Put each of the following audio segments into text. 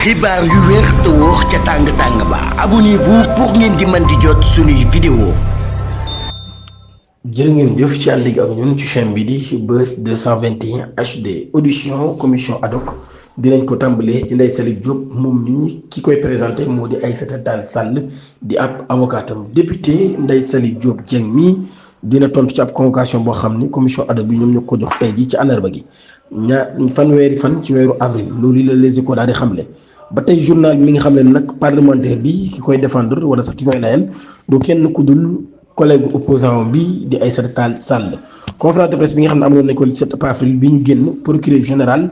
xibaar yu wér te wóor ca tàng ba abonnez-vous pour ngeen di mën di jot suñuy vidéo. jërë ngeen jëf ci ànd ak ñun ci chaîne bi di Buzz 221 HD audition commission ad hoc dinañ ko tàmbalee ci Ndeye Saly Diop moom mii ki koy présenté moo di Aïssata Tall Sall di ab avocatam député Ndeye Saly Diop Dieng mii dina tontu ci ab convocation boo xam ni commission ad hoc bi ñoom ñoo ko jox tey ji ci àllarba gi fanweeri fan ci weeru avril loolu la Les Échos daal di xamle. ba tey journal mi nga xam ne nag parlementaire bi ki koy défendre wala sax ki koy layal du kenn ku dul collègue opposant bi di Aïssata Tall Sall conférence de presse bi nga xam ne amoon nañ ko le 7 avril bi ñu génn procureur général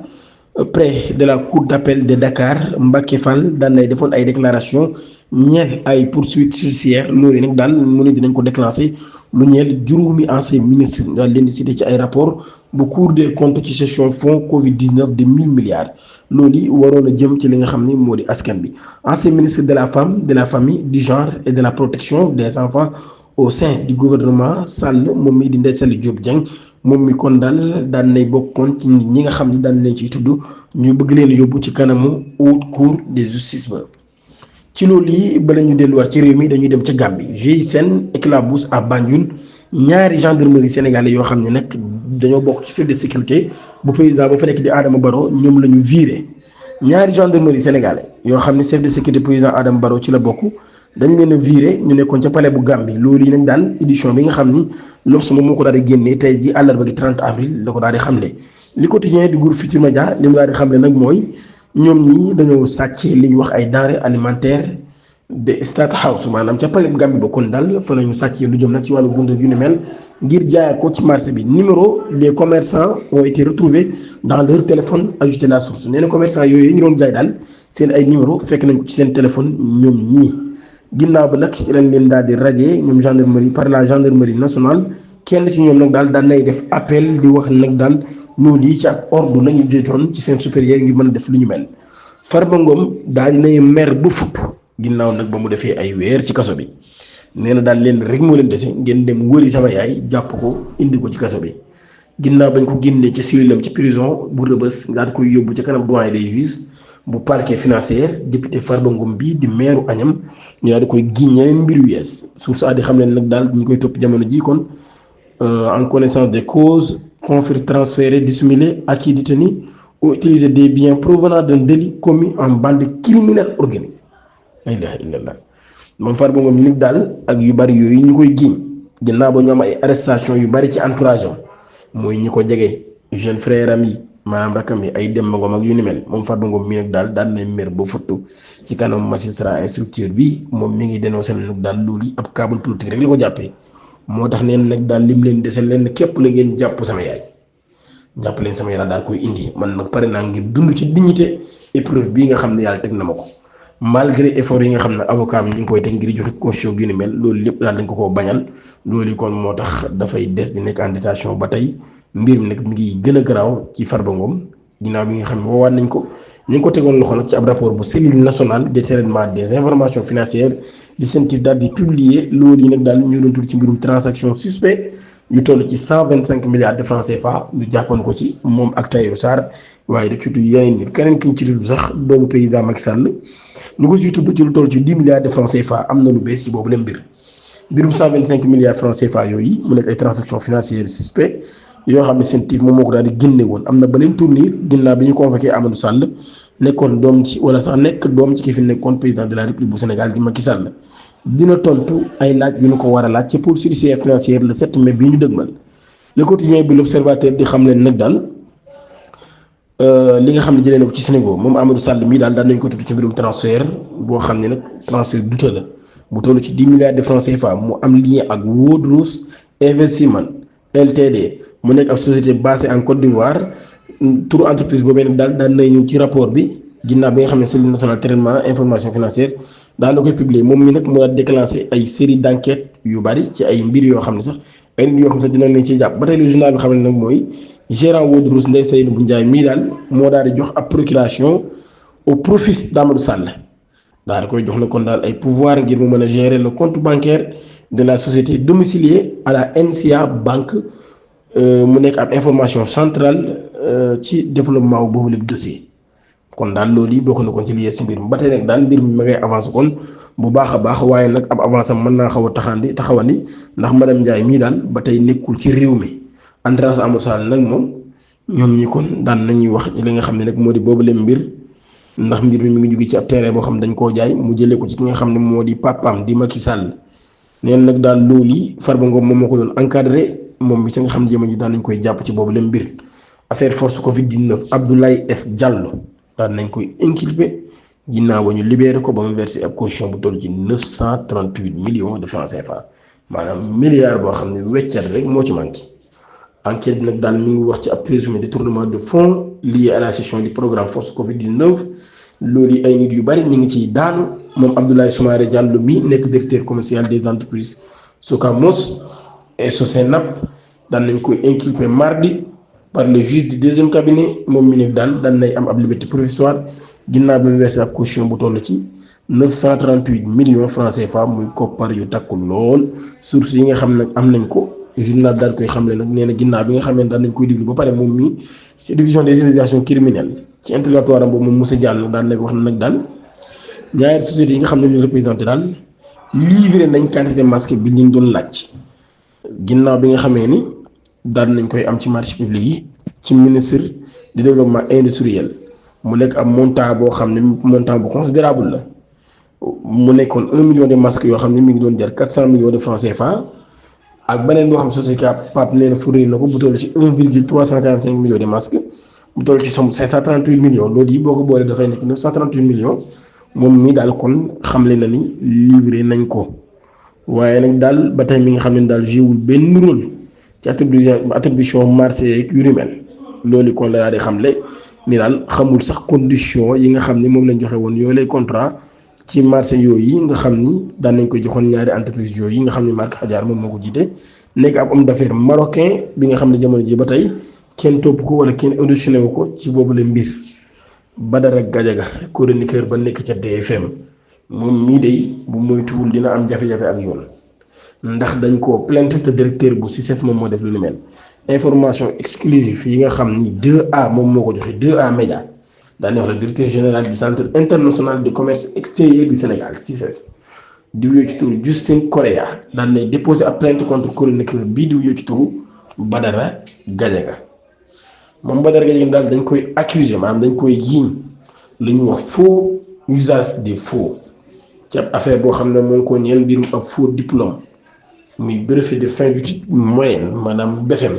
près de la cour d'appel de Dakar Mbacké Fall daan nay defoon ay déclaration ñeel ay poursuites judiciaires loolu nag daal mu ne dinañ ko déclenché lu ñeel juróomi ancien ministre daal leen di cité ci ay rapport bu Cour des comptes ci session fonds Covid 19 de 1000 milliards loolu waroon a jëm ci li nga xam ni moo di askan bi ancien ministre de la femme de la famille du genre et de la protection des enfants au sein du gouvernement Sall moom mi di Ndeye Saly Diop Dieng moom mi kon daal daan nay bokkoon ci ñi nga xam ni daan leen ciy tudd ñu bëgg leen yóbbu ci kanamu haute cour de justice ba. ci loolu yi bala ñu delluwaat ci réew mi dañuy dem ca Gambie GIGN éclabousse à Banjul ñaari gendarmerie sénégalais yoo xam ne nag dañoo bokk ci service de sécurité bu président ba fa nekk di Adama Barrow ñoom la ñu viré ñaari gendarmerie sénégalais yoo xam ne chef de sécurité président Adama Barrow ci la bokk dañ leen a viré ñu nekkoon ca palais bu Gambie loolu yi nag daal édition bi nga xam ni L'Obs moom moo ko daal di génnee tey ji àllarba gi 30 avril la ko daal di xamle li quotidien du groupe Futurs Médias li mu daal di xamle nag mooy ñoom ñii dañoo sàcc li ñu wax ay denrées alimentaires de State House maanaam ca palais bu Gambie ba kon daal fa la ñu sàccee lu jëm nag ci wàllu dund yu ni mel ngir jaayaat ko ci marché bi numéro des commerçants ont été retrouvés dans leur téléphone ajouté la source nee na commerçant yooyu ñu doon jaay daal seen ay numéro fekk nañ ko ci seen téléphone ñoom ñii ginnaaw ba nag lañ leen daal di radier ñoom gendarmerie par la gendarmerie nationale kenn ci ñoom nag daal daan nay def appel di wax nag daal loolu yi ci ab ordre la ñu jotoon ci seen supérieur ngir mën a def lu ñu mel Farba Ngom daal di nay mer bu futt ginnaaw nag ba mu defee ay weer ci kaso bi nee na daal leen rek moo leen dese ngeen dem wëri sama yaay jàpp ko indi ko ci kaso bi ginnaaw bañ ko génnee ci siwilam ci prison bu Rebeuss daal di koy yóbbu ca kanam doyen des juges bu parquet financier député Farba Ngom bi di maire Agnam ñu daal di koy giññee mbir yu yees source a di xam leen nag daal ñu koy topp jamono ji kon en connaissance des causes conflit transféré dissimulé acquis détenu ou utiliser des biens provenant d'un délit commis en bande criminelle organisée. la ilaha illallah moom Farba Ngom nit daal ak yu bari yooyu ñu koy giñ ginnaaw ba ñu am ay arrestation yu bari ci entourage am mooy ñi ko jege jeune frère am yi maanaam rakam yi ay Demba Ngom ak yu ni mel moom Farba Ngom mi nag daal daan na mer ba fottu ci kanam magistrat instructeur bi moom mi ngi dénoncé nag daal loolu ab câble politique rek la ko jàppee moo tax neen nag daal lim leen dese leen képp la ngeen jàpp sama yaay jàpp leen sama yaay daal koy indi man nag pare naa ngir dund ci dignité épreuve bii nga xam ne yàlla teg na ma ko. malgré effort yi nga xam ne avocat mi ñu ngi koy teg ngir joxe caution yu ni mel loolu lépp daal dañ ko koo bañal loolu kon moo tax dafay des di nekk en détention ba tey mbir mi nag mi ngi gën a garaaw ci Farba Ngom ginnaaw bi nga xam ne woowaat nañ ko ñu ngi ko tegoon loxo nag ci ab rapport bu cellule nationale de traitement des informations financières di CENTIF daal di publier loolu yi nag daal ñu doon tudd ci mbirum transaction suspect yu toll ci 125 milliards de francs CFA ñu jàppoon ko ci moom ak Tahirou Sarr waaye da ci tudd yeneen nit keneen ki ñu ci tudd sax doomu président Macky Sall ñu ko ciy tudd ci lu toll ci 10 milliards de francs CFA am na lu bees ci boobu la mbirum 125 milliards francs CFA yooyu mu nekk ay transactions financières suspect yoo xam ne CENTIF moom moo ko daal di génne woon am na beneen tournure ginnaaw bi ñu convoqué Amadou Sall nekkoon doom ci wala sax nekk doom ci ki fi nekkoon président de la République bu Sénégal di Macky Sall dina tontu ay laaj yu ñu ko war a laaj ci pôle judiciaire financière le 7 mai bii ñu dëgmal le quotidien bi l'Observateur di xam leen nag daal li nga xam ne jëlee na ko ci Sénégal moom Amadou Sall mii daal nañ ko tudd ci mbirum transfert boo xam ne nag transfert douteux la bu toll ci 10 milliards de francs CFA mu am lien ak Wodros Investment Ltd mu nekk ab société basée en Côte d'Ivoire turu entreprise boobee nag daal daan nañ ñëw ci rapport bi ginnaaw bi nga xam ne cellule nationale traitement information financière daal na koy publier moom mi nag moo daal déclenché ay série d'enquêtes yu bari ci ay mbir yoo xam ne sax ay nit yoo xam ne sax dinañ leen ciy jàpp ba tey le journal bi xam ne nag mooy gérant Wodros Ndeye Seynabou Ndiaye mii daal moo daal di jox ab procuration au profit d'Amadou Sall daal di koy jox na kon daal ay pouvoir ngir mu mën a gérer le compte bancaire de la société domiciliée à la NCA Bank mu nekk ab information centrale ci développement boobu lépp dossier kon daal loolu yi bokk na kon ci li si mbir mi ba tey nag daal mbir mi ma ngay avancé kon bu baax a baax waaye nag ab avancé mën naa xaw a taxawandi ndax madame Ndiaye mii daal ba tey nekkul ci réew mi Andreas Amadou Sall nag moom ñoom ñi kon daan nañuy wax li nga xam ne nag moo di boobu leen mbir ndax mbir mi ngi jóge ci ab terrain boo xam ne dañ koo jaay mu jëlee ko ci ki nga xam ne moo di papaam di Macky Sall neen nag daal loolu yi Farba Ngom moom moo ko doon encadré moom bi si nga xam ne jamono ji daan nañ koy jàpp ci boobu leen mbir affaire force Covid 19 Abdoulaye S Diallo daan nañ koy inculpé ginnaaw ba ñu libéré ko ba mu versé ab caution bu toll ci 938 millions de francs CFA maanaam milliard boo xam ne weccat rek moo ci manqué enquête bi nag daal mi ngi wax ci ab présumé détournement de fonds lié à la gestion du programme force Covid 19 loolu yi ay nit yu bari ñu ngi ciy daanu moom Abdoulaye Soumaré Diallo mi nekk directeur commercial des entreprises Socamos et Sosenap daan nañ koy inculpé mardi par le juge du deuxième cabinet moom mi nekk daal daan nay am ab liberté provisoire ginnaaw bi mu versé ab caution bu toll ci 938 millions francs CFA muy koppar yu takku lool source yi nga xam nag am nañ ko journal daal koy xamle nag nee na ginnaaw bi nga xam ne daan nañ koy déglu ba pare moom mi ci division des investigations criminelles ci interrogatoire am boobu moom Moussa Diallo daan nañ wax na nag daal ñaari sociétés yi nga xam ne ñu représenté daal livré nañ quantité masque bi liñ doon laaj ginnaaw bi nga xamee ni daan nañ koy am ci marché public yi ci ministre du développement industriel mu nekk ab montant boo xam ne montant bu considérable la mu nekkoon 1 million de masques yoo xam ne mi ngi doon jar 400 millions de francs CFA ak beneen boo xam société PAP nee na fournir na ko bu toll ci 1,345 millions de masques bu toll ci somme 538 millions loolu yi boo ko boolee dafay nekk 938 millions moom mi daal kon xamle na ni livré nañ ko waaye nag daal ba tey mi nga xam ne daal joué wul benn rôle ci attribution marché yeeg yu ni mel loolu kon la daal di xamle ni daal xamul sax condition yi nga xam ni moom lañ joxe woon yooyu lay contrat ci marché yooyu nga xam ni daan nañ koy joxoon ñaari entreprise yooyu yi nga xam ni Marc Adiar moom moo ko jiite nekk ab homme d'affaires marocain bi nga xam ne jamono ji ba tey kenn topp ko wala kenn auditionné wu ko ci boobu la mbir Badara Gadiaga chroniqueur ba nekk ca DFM moom mii de bu moytuwul dina am jafe-jafe ak yoon ndax dañ koo plainte te directeur bu CICES moom moo def lu ni mel information exclusive yi nga xam ni 2A moom moo ko joxe 2A Média daanaka wax la directeur général du centre international de commerce extérieur du Sénégal CICES di wuyoo ci turu Justin Correa daan nay déposé ab plainte contre chroniqueur bii di wuyoo ci turu Badara Gadiaga moom Badara Gadiaga daal dañ koy accusé maanaam dañ koy yiiñ lu ñuy wax faux usage des faux ci ab affaire boo xam ne moo ngi ko ñeel mbirum ab faux diplôme muy brevet de fin d'études moyenne maanaam BFEM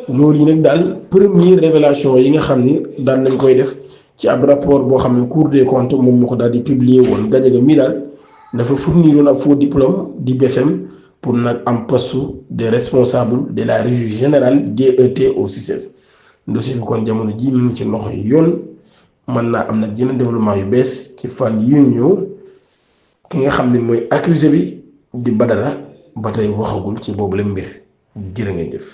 loolu yi nag daal première révélation yi nga xam ni daan nañ koy def ci ab rapport boo xam ne Cour des comptes moom moo ko daal di publier woon Gadiaga mii daal dafa fourniroon ab faux diplôme di BFEM pour nag am poste de responsable de la régie générale DET au CICES dossier bi kon jamono ji mi ngi ci loxo yoon mën naa am nag yeneen développement yu bees ci fan yu ñëw ki nga xam ne mooy accusé bi di Badara ba tey waxagul ci boobu la mbir jërë ngeen jëf